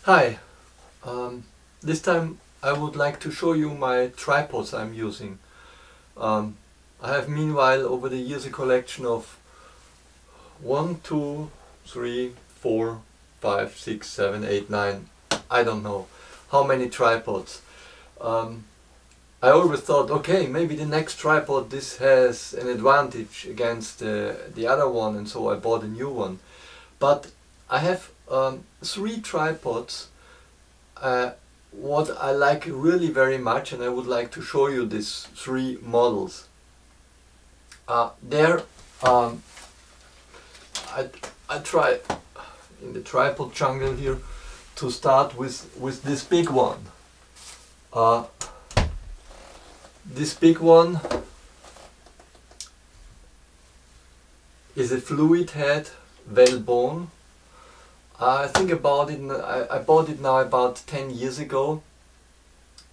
Hi, this time I would like to show you my tripods I'm using. I have meanwhile over the years a collection of 1, 2, 3, 4, 5, 6, 7, 8, 9, I don't know how many tripods. I always thought, okay, maybe the next tripod this has an advantage against the other one, and so I bought a new one. But I have 3 tripods what I like really very much, and I would like to show you these 3 models. There I try in the tripod jungle here to start with this big one. This big one is a fluid head Velbon. I think about it, I bought it now about 10 years ago.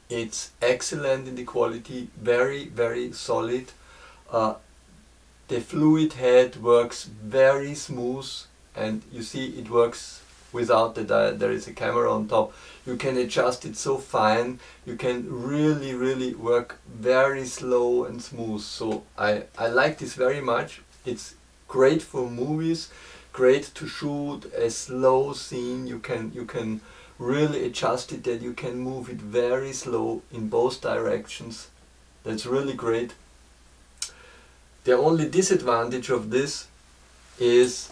It's excellent in the quality, very solid. The fluid head works very smooth, and you see it works without there is a camera on top. You can adjust it so fine, you can really work very slow and smooth. So I like this very much. It's great for movies, great to shoot a slow scene. You can really adjust it that you can move it very slow in both directions. That's really great. The only disadvantage of this is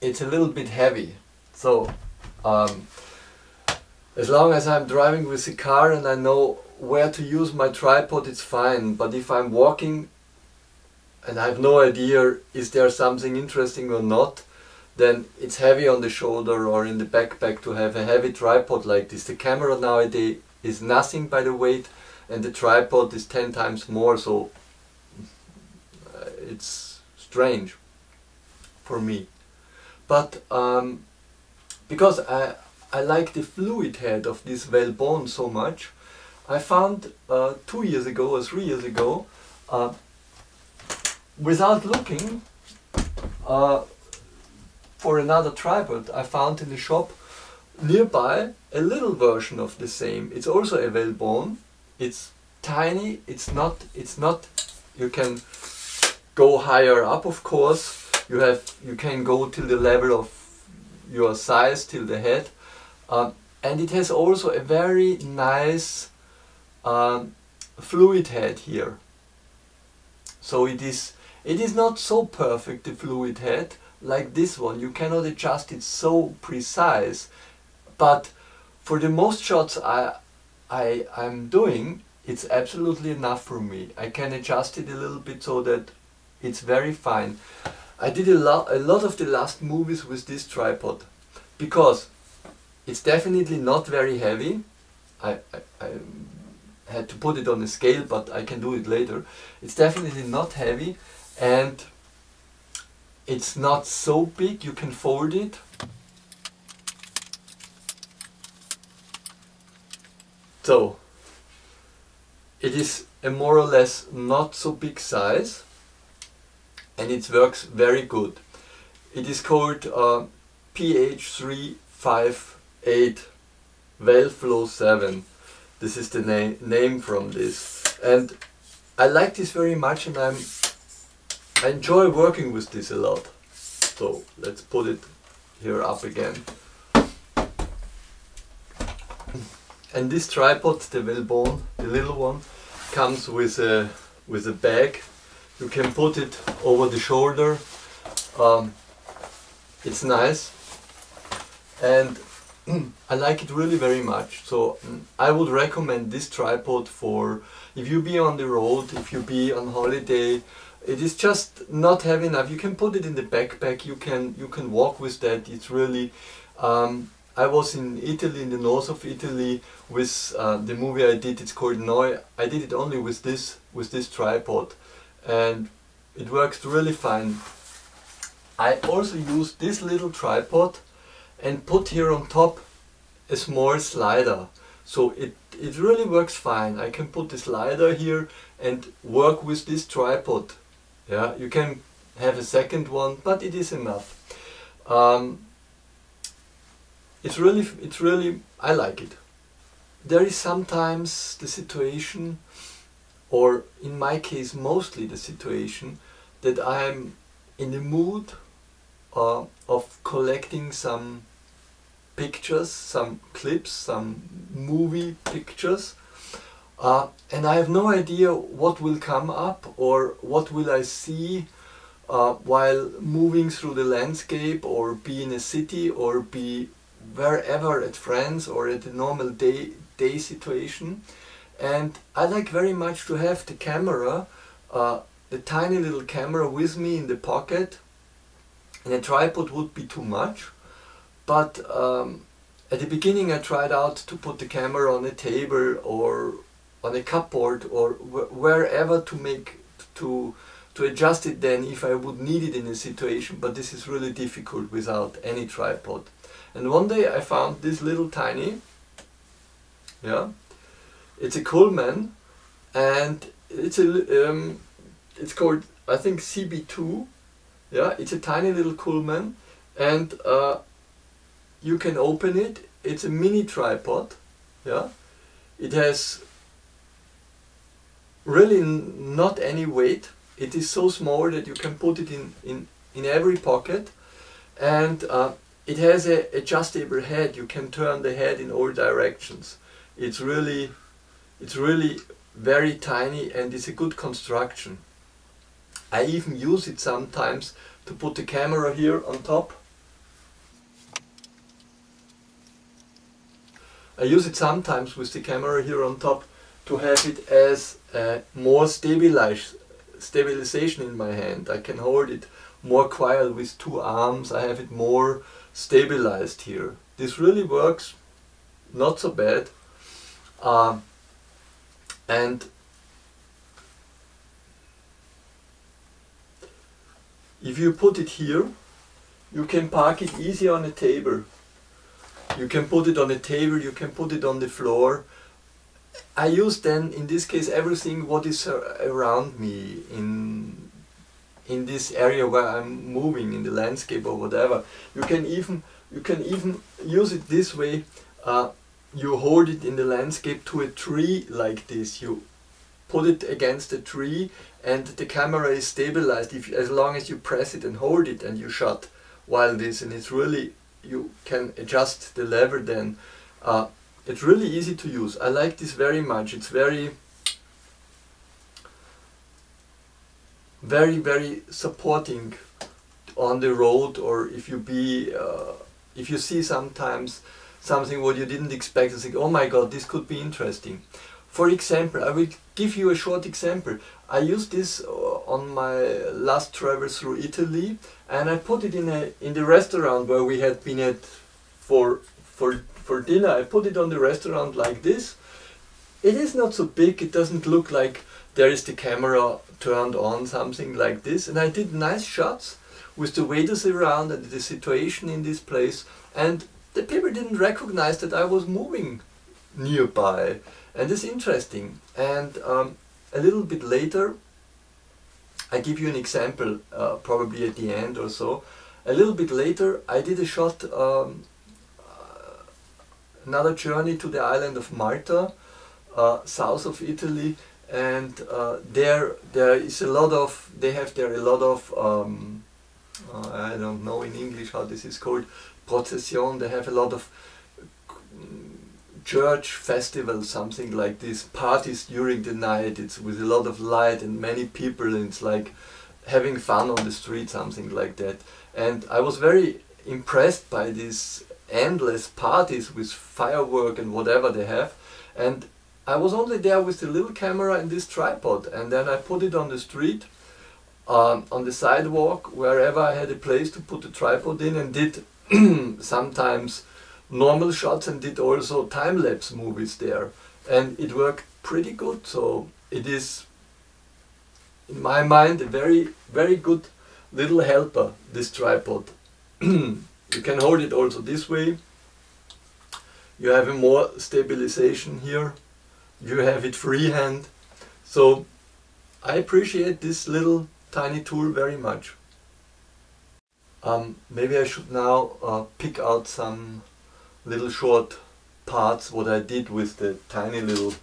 it's a little bit heavy. So as long as I'm driving with the car and I know where to use my tripod, it's fine. But if I'm walking and I have no idea is there something interesting or not, then it's heavy on the shoulder or in the backpack to have a heavy tripod like this. The camera nowadays is nothing by the weight, and the tripod is 10 times more, so it's strange for me. But because I like the fluid head of this Velbon so much, I found 2 years ago or 3 years ago, without looking for another tripod, I found in the shop nearby a little version of the same. It's also a Velbon. It's tiny. It's not. You can go higher up, of course. You can go till the level of your size, till the head, and it has also a very nice fluid head here. So it is not so perfect, the fluid head, like this one. You cannot adjust it so precise, but for the most shots I'm doing, it's absolutely enough for me. I can adjust it a little bit so that it's very fine. I did a lot of the last movies with this tripod, because it's definitely not very heavy. I had to put it on a scale, but I can do it later. It's definitely not heavy, and it's not so big. You can fold it. So it is a more or less not so big size, and it works very good. It is called PH358 Velflow 7. This is the name from this, and I like this very much, and I enjoy working with this a lot. So let's put it here up again. And this tripod, the Velbon, the little one, comes with a bag. You can put it over the shoulder. It's nice, and I like it really very much. So I would recommend this tripod for if you be on the road, if you be on holiday. It is just not heavy enough. You can put it in the backpack. You can walk with that. It's really. I was in Italy, in the north of Italy, with the movie I did. It's called Noi. I did it only with this tripod, and it works really fine. I also use this little tripod and put here on top a small slider, so it really works fine. I can put the slider here and work with this tripod. Yeah, you can have a second one, but it is enough. it's really, I like it. There is sometimes the situation, or in my case mostly the situation, that I'm in the mood of collecting some pictures, some clips, some movie pictures, and I have no idea what will come up or what will I see while moving through the landscape, or be in a city, or be wherever at friends or at a normal day situation. And I like very much to have the camera, the tiny little camera with me in the pocket. And a tripod would be too much, but at the beginning I tried out to put the camera on a table or on a cupboard or wherever to adjust it then if I would need it in a situation, but this is really difficult without any tripod. And one day I found this little tiny, yeah, it's a Cullmann, and it's called, I think, CB2. Yeah, it's a tiny little Cullmann, and you can open it. It's a mini tripod. Yeah, it has really not any weight. It is so small that you can put it in every pocket, and it has a adjustable head. You can turn the head in all directions. It's really very tiny, and it's a good construction. I even use it sometimes to put the camera here on top. I use it sometimes with the camera here on top to have it as more stabilization in my hand. I can hold it more quiet with two arms. I have it more stabilized here. This really works not so bad. And if you put it here, you can park it easy on a table. You can put it on a table, you can put it on the floor. I use then, in this case, everything what is around me in this area where I'm moving, in the landscape or whatever. You can even use it this way. You hold it in the landscape to a tree like this. You put it against a tree, and the camera is stabilized as long as you press it and hold it and you shut while this, and it's really, you can adjust the lever then. It's really easy to use. I like this very much. It's very supporting on the road, or if you see sometimes something what you didn't expect and think, oh my god, this could be interesting. For example, I will give you a short example. I used this on my last travel through Italy, and I put it in the restaurant where we had been at for dinner. I put it on the restaurant like this. It is not so big. It doesn't look like there is the camera turned on, something like this. And I did nice shots with the waiters around and the situation in this place. And the people didn't recognize that I was moving nearby. And it's interesting. And a little bit later, I give you an example, probably at the end or so. A little bit later, I did a shot, another journey to the island of Malta, south of Italy, and there is a lot of, they have there a lot of, I don't know in English how this is called, procession. They have a lot of church festivals, something like this, parties during the night. It's with a lot of light and many people, and it's like having fun on the street, something like that. And I was very impressed by these endless parties with firework and whatever they have. And I was only there with the little camera and this tripod, and then I put it on the street, on the sidewalk, wherever I had a place to put the tripod in, and did sometimes normal shots and did also time-lapse movies there, and it worked pretty good. So it is, in my mind, a very good little helper, this tripod. You can hold it also this way. You have a more stabilization here. You have it freehand. So I appreciate this little tiny tool very much. Maybe I should now pick out some little short parts what I did with the tiny little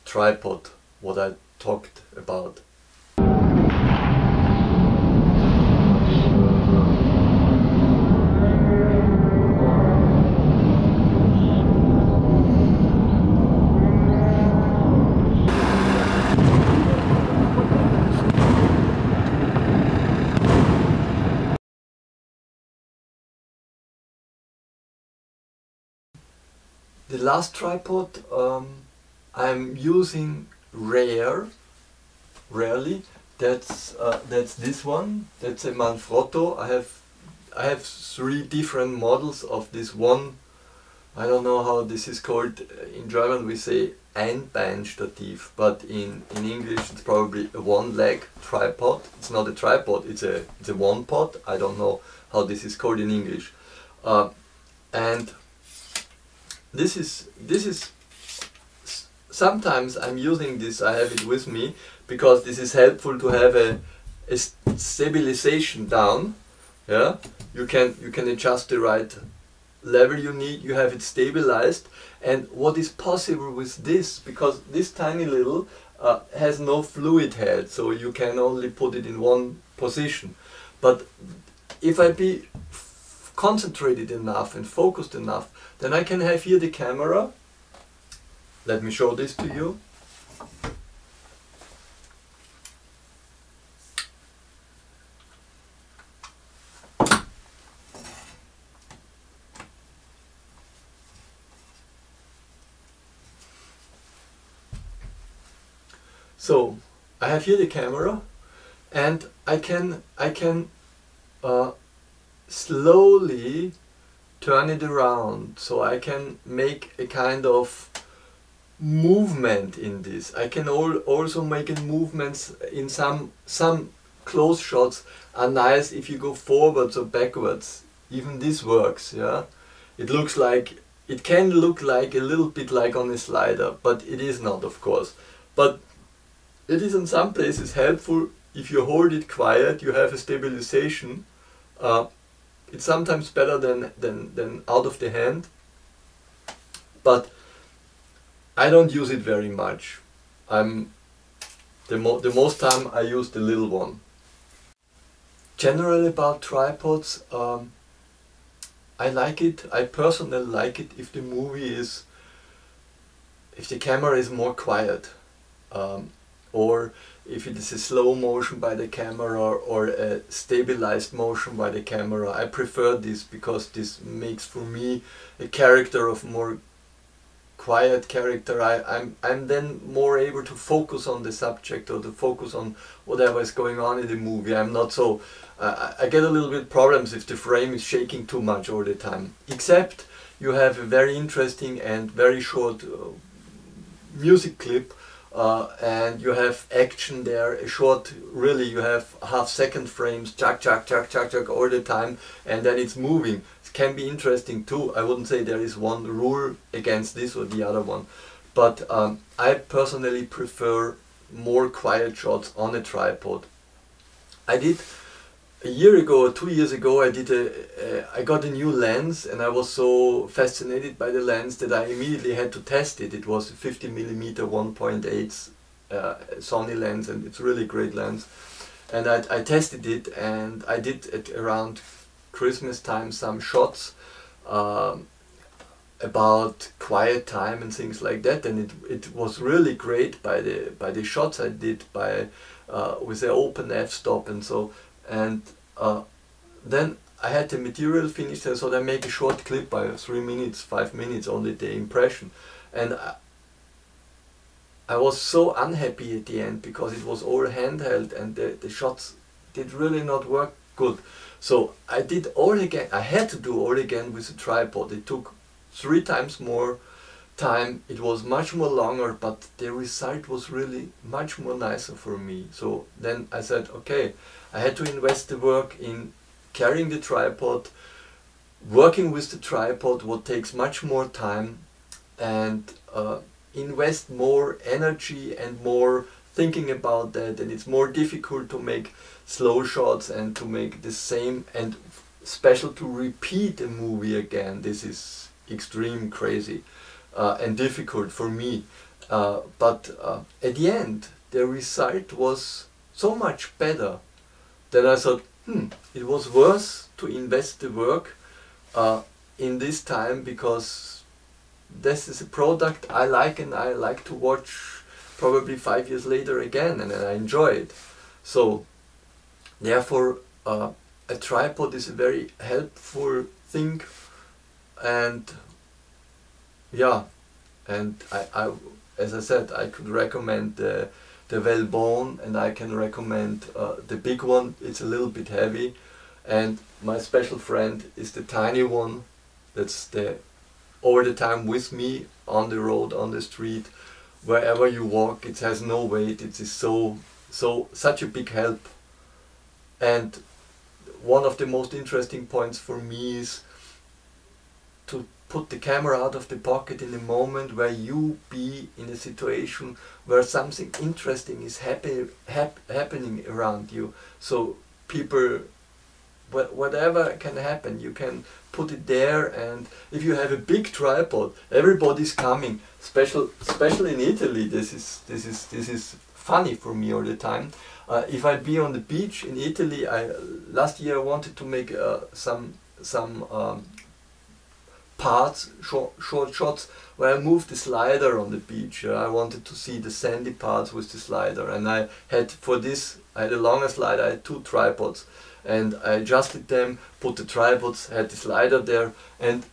tripod, what I talked about. The last tripod I'm using rarely. That's this one. That's a Manfrotto. I have 3 different models of this one. I don't know how this is called. In German we say Einbeinstativ, but in English it's probably a one-leg tripod. It's not a tripod. It's a one-pod. I don't know how this is called in English. And this is sometimes I'm using this, I have it with me, because this is helpful to have a stabilization down. Yeah, you can adjust the right level you need, you have it stabilized. And what is possible with this, because this tiny little has no fluid head, so you can only put it in one position. But if I be concentrated enough and focused enough, then I can have here the camera. Let me show this to you. So I have here the camera, and I can slowly turn it around, so I can make a kind of movement in this. I can also make movements in some close shots are nice if you go forwards or backwards. Even this works. Yeah, it can look like a little bit like on a slider, but it is not, of course. But it is in some places helpful if you hold it quiet. You have a stabilization. It's sometimes better than out of the hand, but I don't use it very much. The most time I use the little one. Generally about tripods, I like it. I personally like it if the camera is more quiet, or if it is a slow motion by the camera or a stabilized motion by the camera. I prefer this because this makes for me a character of more quiet character. I'm then more able to focus on the subject or to focus on whatever is going on in the movie. I'm not so I get a little bit problems if the frame is shaking too much all the time. Except you have a very interesting and very short music clip. And you have action there, a short, really you have half-second frames, chuck all the time, and then it's moving. It can be interesting too. I wouldn't say there is one rule against this or the other one, but I personally prefer more quiet shots on a tripod. I did a year ago or 2 years ago, I got a new lens, and I was so fascinated by the lens that I immediately had to test it. It was a 50mm 1.8 Sony lens, and it's a really great lens. And I tested it, and I did at around Christmas time some shots about quiet time and things like that, and it was really great by the shots I did with the open f-stop and so. And then I had the material finished, and so I make a short clip by 3 minutes, 5 minutes, only the impression. And I was so unhappy at the end because it was all handheld and the shots did really not work good. So I did all again. I had to do all again with a tripod. It took 3 times more time. It was much more longer, but the result was really much more nicer for me. So then I said, okay, I had to invest the work in carrying the tripod, working with the tripod, what takes much more time, and invest more energy and more thinking about that. And it's more difficult to make slow shots and to make the same, and special to repeat a movie again. This is extreme crazy and difficult for me. But at the end, the result was so much better that I thought, it was worth to invest the work in this time, because this is a product I like, and I like to watch probably 5 years later again, and I enjoy it. So therefore a tripod is a very helpful thing, and yeah, and I as I said, I could recommend the Velbon, and I can recommend the big one. It's a little bit heavy, and my special friend is the tiny one. That's the all the time with me on the road, on the street, wherever you walk. It has no weight. It is such a big help. And one of the most interesting points for me is to put the camera out of the pocket in a moment where you be in a situation where something interesting is happening around you. So people, whatever can happen, you can put it there. And if you have a big tripod, everybody's coming. Especially in Italy, this is funny for me all the time. If I be on the beach in Italy, last year I wanted to make some parts, short shots, where I moved the slider on the beach. I wanted to see the sandy parts with the slider, and I had a longer slider. I had 2 tripods, and I adjusted them, put the tripods, had the slider there, and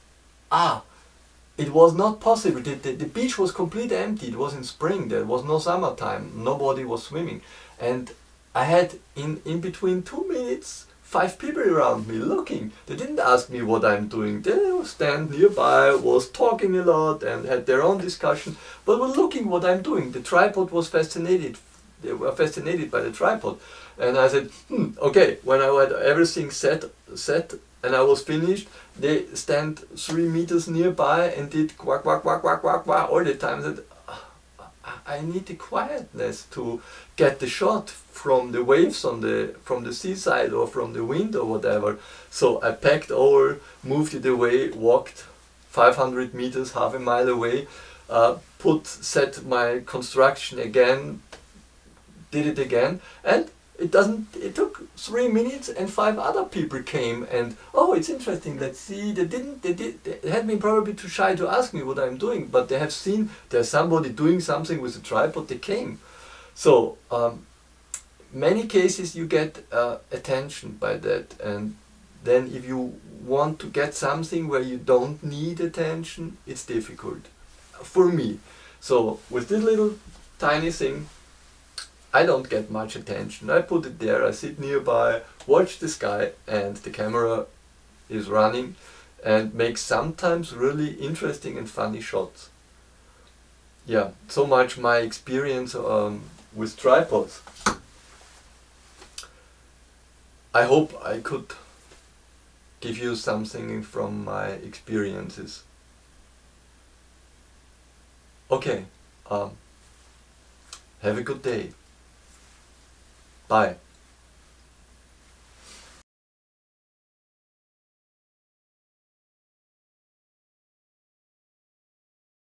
it was not possible. The beach was completely empty. It was in spring. There was no summertime. Nobody was swimming, and I had in between 2 minutes 5 people around me looking. They didn't ask me what I'm doing. They would stand nearby, was talking a lot and had their own discussion, but were looking what I'm doing. The tripod was fascinated. They were fascinated by the tripod. And I said, okay, when I had everything set and I was finished, they stand 3 meters nearby and did quack, quack, quack, quack, quack, quack all the time. I said, I need the quietness to get the shot from the waves from the seaside or from the wind or whatever. So I packed all, moved it away, walked 500 meters, half a mile away, set my construction again, did it again, and it took 3 minutes and 5 other people came, and oh, it's interesting, let's see. They had been probably too shy to ask me what I'm doing, but they have seen there's somebody doing something with a tripod. They came. So many cases you get attention by that, and then if you want to get something where you don't need attention, it's difficult for me. So with this little tiny thing, I don't get much attention. I put it there, I sit nearby, watch the sky, and the camera is running and makes sometimes really interesting and funny shots. Yeah, so much my experience with tripods. I hope I could give you something from my experiences. Okay, have a good day. Bye.